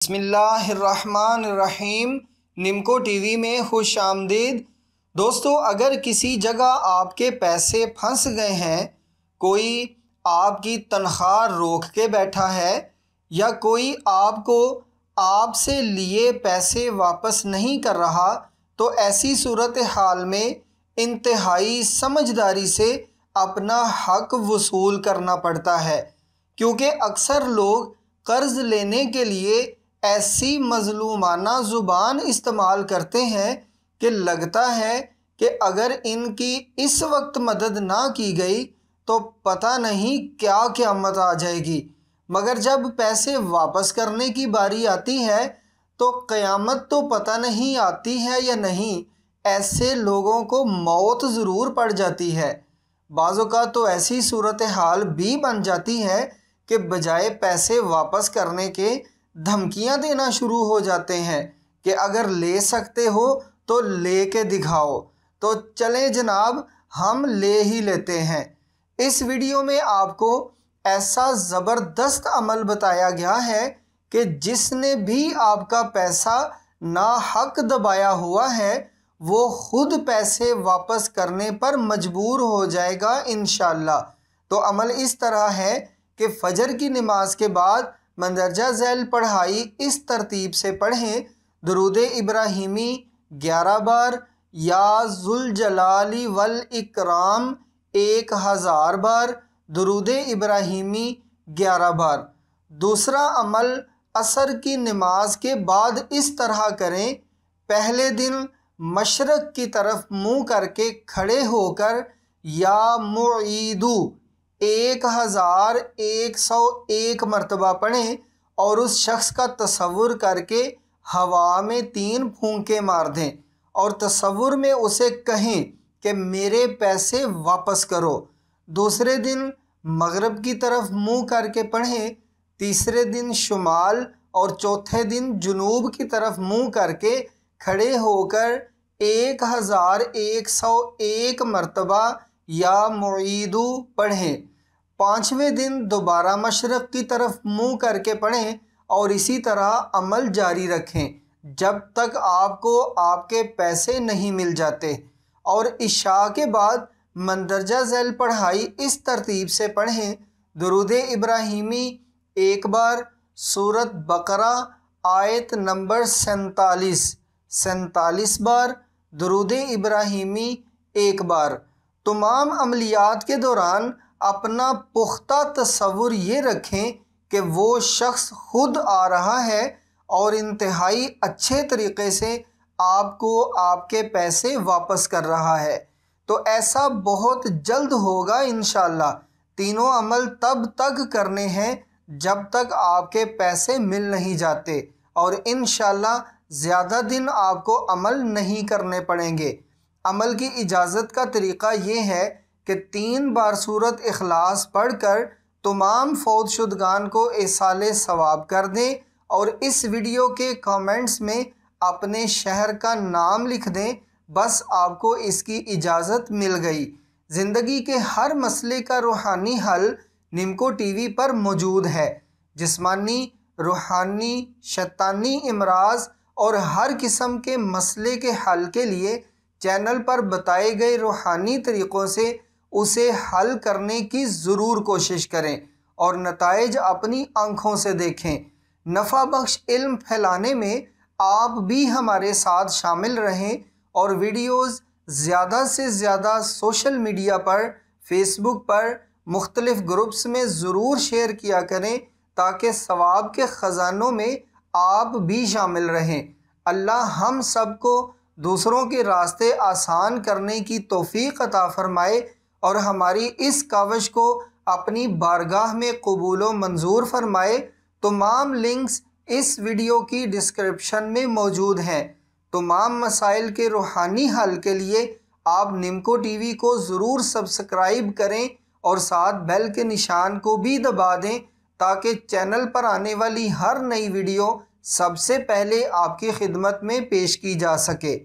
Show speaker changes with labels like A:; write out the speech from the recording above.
A: बिस्मिल्लाहिर्रहमानिर्रहीम। निमको टीवी में खुश आमदीद। दोस्तों, अगर किसी जगह आपके पैसे फंस गए हैं, कोई आपकी तनख्वाह रोक के बैठा है या कोई आपसे लिए पैसे वापस नहीं कर रहा, तो ऐसी सूरत हाल में इंतहाई समझदारी से अपना हक वसूल करना पड़ता है, क्योंकि अक्सर लोग कर्ज लेने के लिए ऐसी मज़लूमाना ज़ुबान इस्तेमाल करते हैं कि लगता है कि अगर इनकी इस वक्त मदद ना की गई तो पता नहीं क्या क़यामत आ जाएगी। मगर जब पैसे वापस करने की बारी आती है तो क़यामत तो पता नहीं आती है या नहीं, ऐसे लोगों को मौत ज़रूर पड़ जाती है। बाज़ औक़ात तो ऐसी सूरत हाल भी बन जाती है कि बजाय पैसे वापस करने के धमकियां देना शुरू हो जाते हैं कि अगर ले सकते हो तो ले के दिखाओ। तो चलें जनाब, हम ले ही लेते हैं। इस वीडियो में आपको ऐसा ज़बरदस्त अमल बताया गया है कि जिसने भी आपका पैसा नाहक दबाया हुआ है वो खुद पैसे वापस करने पर मजबूर हो जाएगा इंशाअल्लाह। तो अमल इस तरह है कि फ़जर की नमाज के बाद मंदरजा झैल पढ़ाई इस तरतीब से पढ़ें: दुरूद इब्राहिमी 11 बार, या ज़ुल जलाली वल इकराम 1000 बार, दुरूद इब्राहिमी 11 बार। दूसरा अमल असर की नमाज के बाद इस तरह करें: पहले दिन मशरक़ की तरफ मुँह करके खड़े होकर या मुईदू 1101 मरतबा पढ़ें और उस शख्स का तसव्वुर करके हवा में 3 फूंके मार दें और तसव्वुर में उसे कहें कि मेरे पैसे वापस करो। दूसरे दिन मगरिब की तरफ मुँह करके पढ़ें, तीसरे दिन शुमाल और चौथे दिन जुनूब की तरफ मुँह करके खड़े होकर 1101 मरतबा या मुईदू पढ़ें। 5वें दिन दोबारा मशरक़ की तरफ मुँह करके पढ़ें और इसी तरह अमल जारी रखें जब तक आपको आपके पैसे नहीं मिल जाते। और इशा के बाद मंदरजा झैल पढ़ाई इस तरतीब से पढ़ें: दुरूद इब्राहिमी 1 बार, सूरत बकरा आयत नंबर 47 बार, दुरूद इब्राहिमी 1 बार। तमाम अमलियात के दौरान अपना पुख्ता तसव्वुर ये रखें कि वो शख्स खुद आ रहा है और इंतहाई अच्छे तरीक़े से आपको आपके पैसे वापस कर रहा है। तो ऐसा बहुत जल्द होगा इंशाअल्लाह। तीनों अमल तब तक करने हैं जब तक आपके पैसे मिल नहीं जाते और इंशाअल्लाह ज़्यादा दिन आपको अमल नहीं करने पड़ेंगे। अमल की इजाज़त का तरीक़ा ये है कि 3 बार सूरत इखलास पढ़कर तमाम फौतशुदगान को इसाले सवाब कर दें और इस वीडियो के कमेंट्स में अपने शहर का नाम लिख दें। बस आपको इसकी इजाज़त मिल गई। ज़िंदगी के हर मसले का रूहानी हल निमको टीवी पर मौजूद है। जिस्मानी, रूहानी, शैतानी इमराज और हर किस्म के मसले के हल के लिए चैनल पर बताए गए रूहानी तरीक़ों से उसे हल करने की ज़रूर कोशिश करें और नताइज अपनी आँखों से देखें। नफ़ा बख्श इल्म फैलाने में आप भी हमारे साथ शामिल रहें और वीडियोज़ ज़्यादा से ज़्यादा सोशल मीडिया पर, फेसबुक पर, मुख्तलिफ़ ग्रुप्स में ज़रूर शेयर किया करें ताकि सवाब के ख़जानों में आप भी शामिल रहें। अल्लाह हम सबको दूसरों के रास्ते आसान करने की तौफ़ीक़ अता फ़रमाए और हमारी इस काविश को अपनी बारगाह में कबूल व मंजूर फरमाए। तमाम लिंक्स इस वीडियो की डिस्क्रिप्शन में मौजूद हैं। तमाम मसाइल के रूहानी हल के लिए आप निमको टीवी को ज़रूर सब्सक्राइब करें और साथ बेल के निशान को भी दबा दें ताकि चैनल पर आने वाली हर नई वीडियो सबसे पहले आपकी खिदमत में पेश की जा सके।